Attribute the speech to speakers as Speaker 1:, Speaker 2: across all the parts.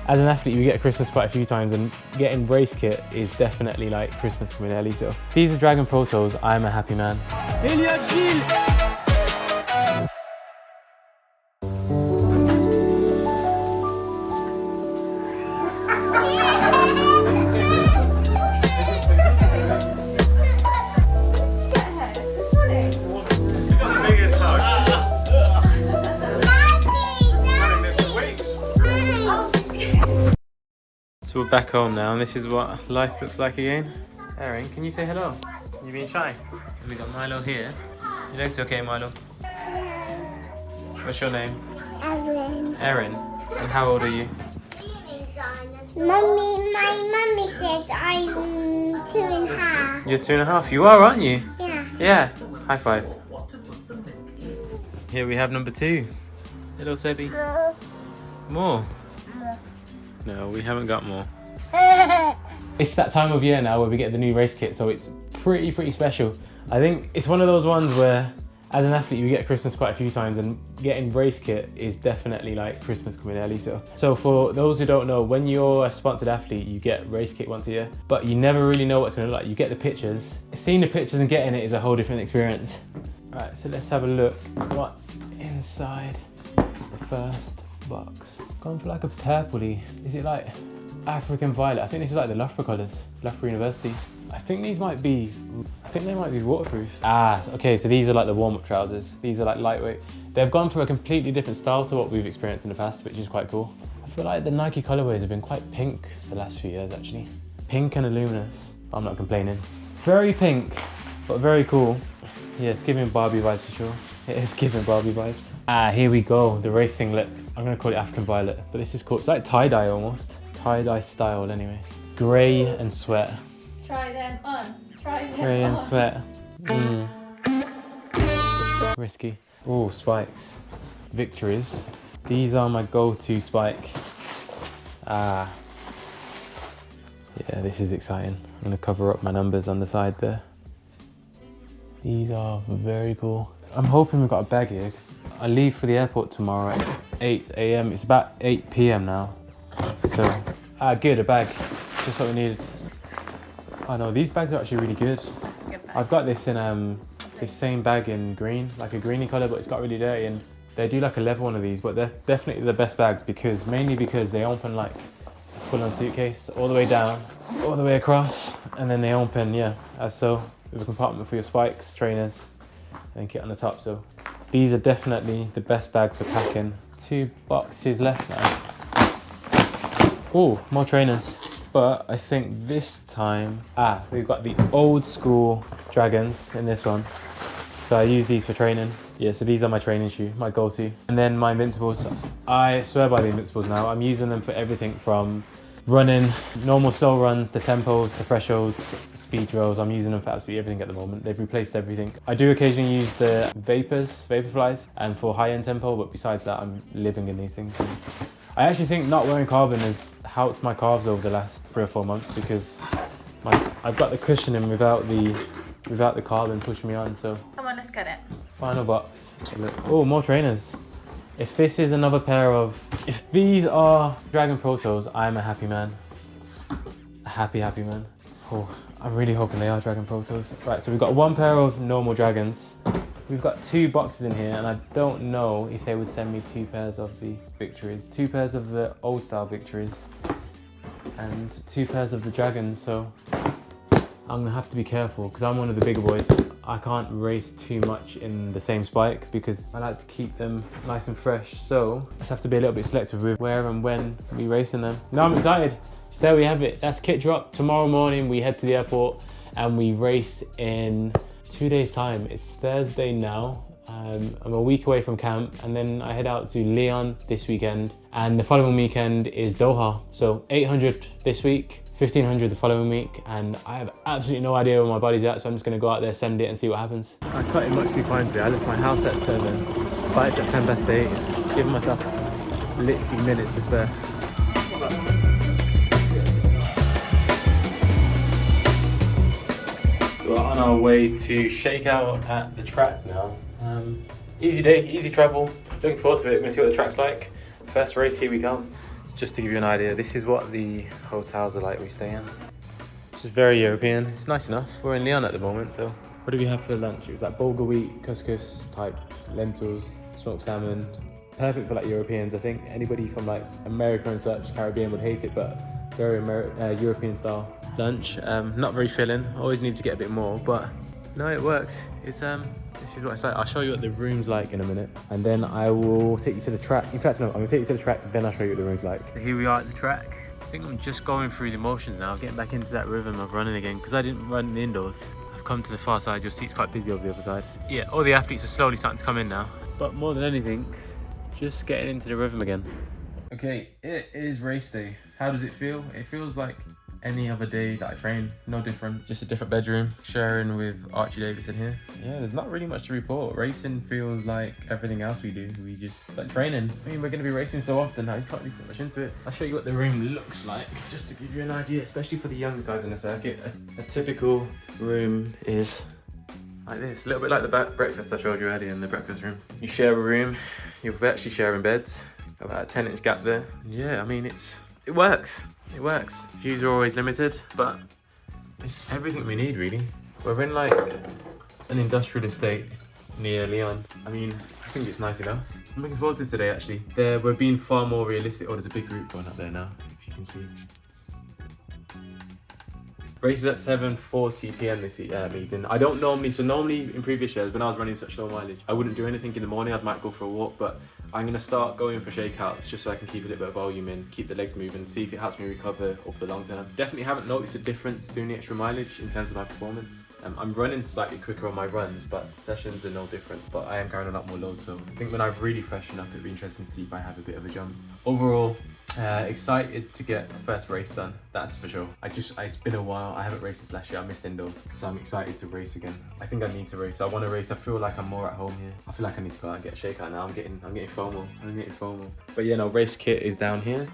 Speaker 1: As an athlete, you get Christmas quite a few times, and getting race kit is definitely like Christmas coming early. So these are Dragon Protos. I'm a happy man. Elliot, Giles. So we're back home now, and this is what life looks like again. Erin, can you say hello? You being shy? We got Milo here. You looks okay, Milo? What's your name?
Speaker 2: Erin.
Speaker 1: Erin. And how old are you?
Speaker 2: My mummy says I'm 2.5.
Speaker 1: You're 2.5. You are, aren't you?
Speaker 2: Yeah.
Speaker 1: Yeah. High five. Here we have number 2. Hello, Sebi. More? No, we haven't got more. It's that time of year now where we get the new race kit, so it's pretty special. I think it's one of those ones where, as an athlete, you get Christmas quite a few times, and getting race kit is definitely like Christmas coming early. So for those who don't know, when you're a sponsored athlete, you get race kit once a year, but you never really know what's gonna look like. You get the pictures. Seeing the pictures and getting it is a whole different experience. All right, so let's have a look what's inside the first box. Gone for like a purpley. Is it like African violet? I think this is like the Loughborough colours, Loughborough University. I think they might be waterproof. Ah, okay, so these are like the warm-up trousers. These are like lightweight. They've gone for a completely different style to what we've experienced in the past, which is quite cool. I feel like the Nike colorways have been quite pink the last few years, actually. Pink and a luminous. I'm not complaining. Very pink, but very cool. Yeah, it's giving Barbie vibes for sure. It is giving Barbie vibes. Ah, here we go, the race singlet. I'm gonna call it African violet, but this is cool. It's like tie-dye almost. Tie-dye style anyway. Grey and sweat.
Speaker 2: Try them on. Try them
Speaker 1: Grey and
Speaker 2: on.
Speaker 1: sweat. Risky. Oh, spikes. Victories. These are my go-to spike. Ah. Yeah, this is exciting. I'm gonna cover up my numbers on the side there. These are very cool. I'm hoping we've got a bag here, because I leave for the airport tomorrow at 8 AM. It's about 8 PM now. So, good, a bag. Just what we needed. Oh no, these bags are actually really good.
Speaker 2: That's a good bag.
Speaker 1: I've got this in this same bag in green, like a greeny colour, but it's got really dirty, and they do like a leather one of these, but they're definitely the best bags mainly because they open like a full-on suitcase all the way down, all the way across, and then they open, yeah, as so, with a compartment for your spikes, trainers, and kit on the top. So these are definitely the best bags for packing. 2 boxes left now. Oh, more trainers. But I think this time, we've got the old school Dragons in this one. So I use these for training. Yeah, so these are my training shoe, my go-to. And then my Invincibles. I swear by the Invincibles now. I'm using them for everything from running, normal slow runs, the tempos, the thresholds, speed drills. I'm using them for absolutely everything at the moment. They've replaced everything. I do occasionally use the Vaporflies, and for high-end tempo, but besides that, I'm living in these things. I actually think not wearing carbon has helped my calves over the last 3 or 4 months, because I've got the cushioning without the carbon pushing me on. So
Speaker 2: Come on, let's get it.
Speaker 1: final box. Oh, more trainers. If this is another pair of, if these are Dragon Protos, I'm a happy man. A happy man. Oh, I'm really hoping they are Dragon Protos. Right, so we've got 1 pair of normal Dragons. We've got 2 boxes in here, and I don't know if they would send me 2 pairs of the Victories. 2 pairs of the old style Victories, and 2 pairs of the Dragons, so I'm gonna have to be careful, because I'm one of the bigger boys. I can't race too much in the same spike, because I like to keep them nice and fresh. So I just have to be a little bit selective with where and when we racing them. Now I'm excited. So there we have it. That's kit drop. Tomorrow morning we head to the airport and we race in 2 days time. It's Thursday now. I'm a week away from camp, and then I head out to Lyon this weekend, and the following weekend is Doha. So 800 this week, 1500 the following week, and I have absolutely no idea where my body's at, so I'm just gonna go out there, send it, and see what happens. I cut it much too fine today. I left my house at 7, flight's at 8, giving myself literally minutes to spare. So we're on our way to shake out at the track now. Easy day, easy travel. Looking forward to it. We're gonna see what the track's like. First race, here we come. It's just to give you an idea, this is what the hotels are like we stay in. It's just very European. It's nice enough. We're in Lyon at the moment, so. What did we have for lunch? It was like bulgur wheat, couscous type, lentils, smoked salmon. Perfect for like Europeans. I think anybody from like America and such, Caribbean would hate it, but very European style lunch. Not very filling. Always need to get a bit more, but no, it works. It's this is what it's like. I'll show you what the room's like in a minute, and then I will take you to the track. In fact, no, I'm gonna take you to the track, then I'll show you what the room's like. So here we are at the track. I think I'm just going through the motions now, getting back into that rhythm of running again, because I didn't run indoors. I've come to the far side. Your seat's quite busy over the other side. Yeah, all the athletes are slowly starting to come in now, but more than anything, just getting into the rhythm again. Okay, it is race day. How does it feel? It feels like any other day that I train, no different. Just a different bedroom, sharing with Archie Davidson here. Yeah, there's not really much to report. Racing feels like everything else we do. It's like training. I mean, we're gonna be racing so often now, you can't really put much into it. I'll show you what the room looks like, just to give you an idea, especially for the younger guys in the circuit. A typical room is like this, a little bit like the breakfast I showed you earlier in the breakfast room. You share a room, you're actually sharing beds, about a 10-inch gap there. Yeah, I mean, it works. It works. Views are always limited, but it's everything we need, really. We're in like an industrial estate near Lyon. I mean, I think it's nice enough. I'm looking forward to today, actually. We're being far more realistic. Oh, there's a big group going up there now, if you can see. Race is at 7:40 p.m. this evening. I don't normally in previous years when I was running such low mileage, I wouldn't do anything in the morning. I might go for a walk, but I'm gonna start going for shakeouts just so I can keep a little bit of volume in, keep the legs moving, see if it helps me recover over the long term. Definitely haven't noticed a difference doing the extra mileage in terms of my performance. I'm running slightly quicker on my runs, but sessions are no different, but I am carrying a lot more load, so I think when I've really freshened up, it'll be interesting to see if I have a bit of a jump. Overall, excited to get the first race done, that's for sure. It's been a while, I haven't raced since last year, I missed indoors, so I'm excited to race again. I think I need to race, I want to race, I feel like I'm more at home here. I feel like I need to go out and get a shakeout now, I'm getting FOMO. But yeah, no, race kit is down here.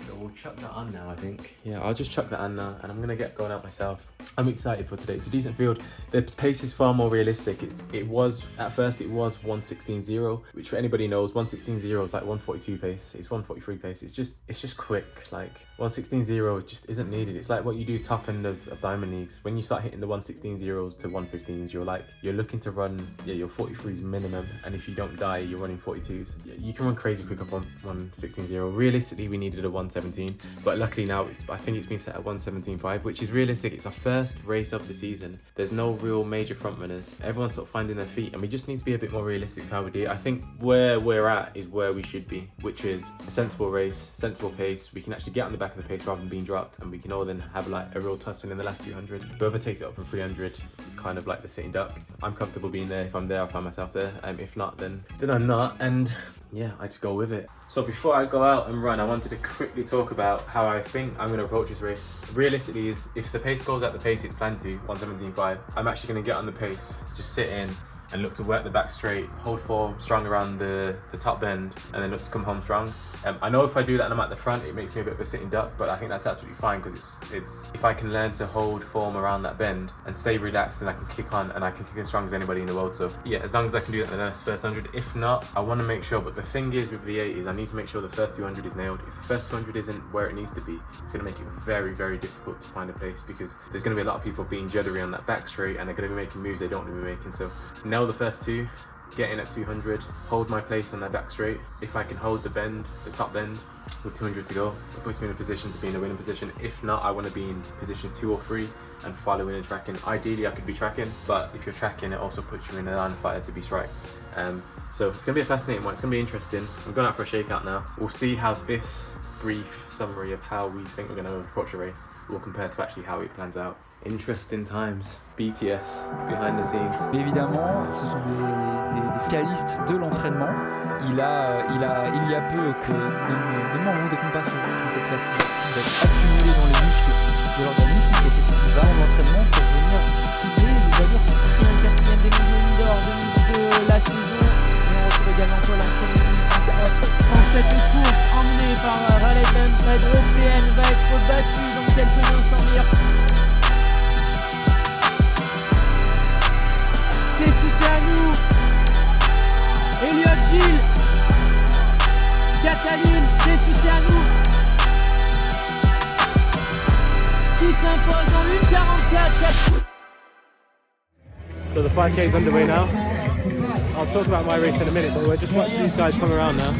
Speaker 1: So we'll chuck that on now, I think. Yeah, I'll just chuck that on now, and I'm gonna get going out myself. I'm excited for today. It's a decent field. The pace is far more realistic. At first it was 1:16.0, which for anybody knows, 1:16.0 is like 1:42 pace. It's 1:43 pace. It's just quick. Like 1:16.0 just isn't needed. It's like what you do top end of Diamond Leagues. When you start hitting the 1:16.0s to 1:15s, you're looking to run, your 43s minimum, and if you don't die, you're running 42s. You can run crazy quick off 1:16.0. Realistically, we needed a 1:17, but luckily now I think it's been set at 1:17.5, which is realistic. It's our first race of the season. There's no real major front runners. Everyone's sort of finding their feet, and we just need to be a bit more realistic with how we do it. I think where we're at is where we should be, which is a sensible race, sensible pace. We can actually get on the back of the pace rather than being dropped, and we can all then have like a real tussle in the last 200. Whoever takes it up from 300 is kind of like the sitting duck. I'm comfortable being there. If I'm there, I'll find myself there. If not, then I'm not, and yeah, I just go with it. So before I go out and run, I wanted to quickly talk about how I think I'm going to approach this race. Realistically, if the pace goes at the pace it's planned to, 1:17.5, I'm actually going to get on the pace, just sit in and look to work the back straight, hold form strong around the top bend, and then look to come home strong. I know if I do that and I'm at the front, it makes me a bit of a sitting duck, but I think that's absolutely fine, because it's if I can learn to hold form around that bend and stay relaxed, then I can kick on, and I can kick as strong as anybody in the world. So yeah, as long as I can do that in the first 100. If not, I want to make sure, but the thing is with the 80s, I need to make sure the first 200 is nailed. If the first 200 isn't where it needs to be, it's going to make it very, very difficult to find a place, because there's going to be a lot of people being juddery on that back straight, and they're going to be making moves they don't want to be making. So nail the first two, get in at 200, hold my place on that back straight. If I can hold the top bend with 200 to go, it puts me in a position to be in a winning position. If not, I want to be in position 2 or 3 and following and tracking. Ideally, I could be tracking, but if you're tracking, it also puts you in a line of fire to be striked. So it's going to be a fascinating one. It's going to be interesting. I'm going out for a shakeout now. We'll see how this brief summary of how we think we're going to approach the race will compare to actually how it plans out. Interesting times. BTS, behind the scenes.
Speaker 3: Évidemment, ce sont des spécialistes de l'entraînement. Il y a peu que ne m'en voudront pas pour cette classification d'être accumulé dans les muscles de l'organisme, et c'est ce qui va en entraînement pour venir cibler les allures qui seraient un 4e des millions d'or de la saison. Et on retrouve également sur l'entraînement en cette course emmenée par Raleigh. La européenne va être battue dans quelques instants. C'est à nous. Elliot, Giles, Cataline,
Speaker 1: So the 5K is underway now. I'll talk about my race in a minute, but we're just watching these guys come around now.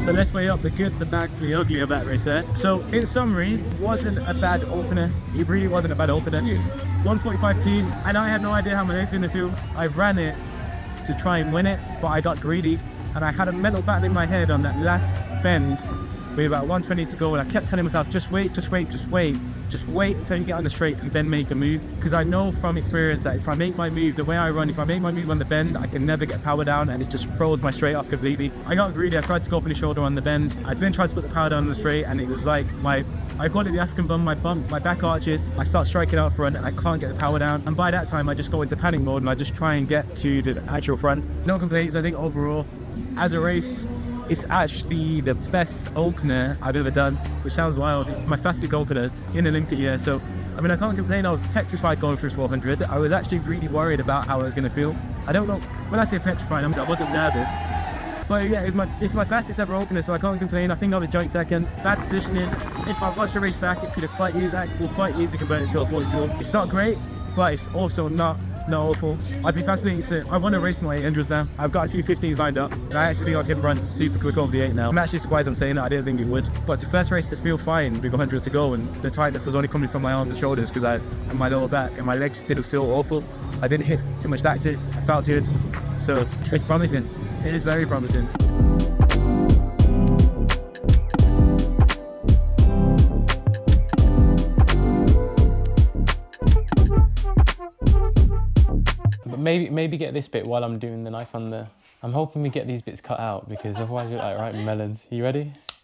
Speaker 1: So let's weigh up the good, the bad, the ugly of that race there. So in summary, it wasn't a bad opener. It really wasn't a bad opener. 1:45.2, and I had no idea how my race was gonna feel. I ran it to try and win it, but I got greedy, and I had a mental battle in my head on that last bend with about 120 to go, and I kept telling myself, just wait, just wait, just wait. Just wait until you get on the straight and then make a move. Because I know from experience that if I make my move the way I run, if I make my move on the bend, I can never get power down, and it just throws my straight off completely. I got greedy, I tried to go for the shoulder on the bend. I then tried to put the power down on the straight, and it was like I call it the African bum, my back arches. I start striking out front and I can't get the power down. And by that time I just go into panic mode and I just try and get to the actual front. No complaints. I think overall, as a race, it's actually the best opener I've ever done, which sounds wild. It's my fastest opener in Olympic year. So, I mean, I can't complain. I was petrified going through 400. I was actually really worried about how I was going to feel. I don't know, when I say petrified, I wasn't nervous. But yeah, it's my fastest ever opener, so I can't complain. I think I was joint second. Bad positioning. If I watched the race back, it could have quite easily converted to a 44. It's not great, but it's also not awful. I'd be fascinated to, I want to race my 800s now. I've got a few 15s lined up, and I actually think I can run super quick over the 8 now. I'm actually surprised I'm saying that. I didn't think it would. But the first race to feel fine with 100s to go, and the tightness was only coming from my arms and shoulders because and my lower back, and my legs didn't feel awful. I didn't hit too much lactate. I felt good. So it's promising. It is very promising. But maybe get this bit while I'm doing the knife on the... I'm hoping we get these bits cut out because otherwise you're like, right, melons. You ready?